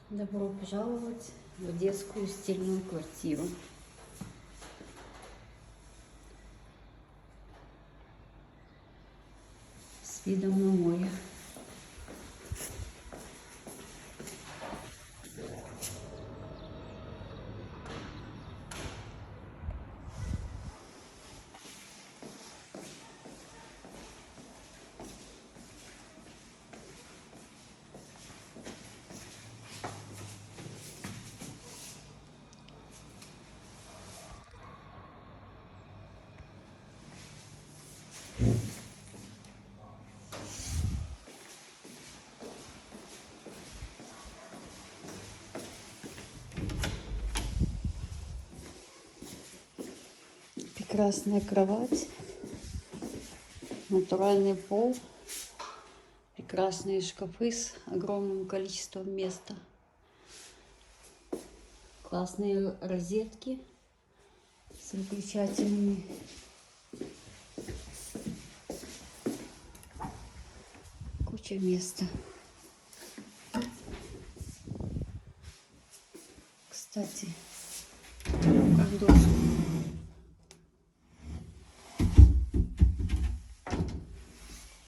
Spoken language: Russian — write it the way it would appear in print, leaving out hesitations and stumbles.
Добро пожаловать в детскую стильную квартиру. С видом на море. Прекрасная кровать, натуральный пол, прекрасные шкафы с огромным количеством места, классные розетки с выключателями, куча места. Кстати,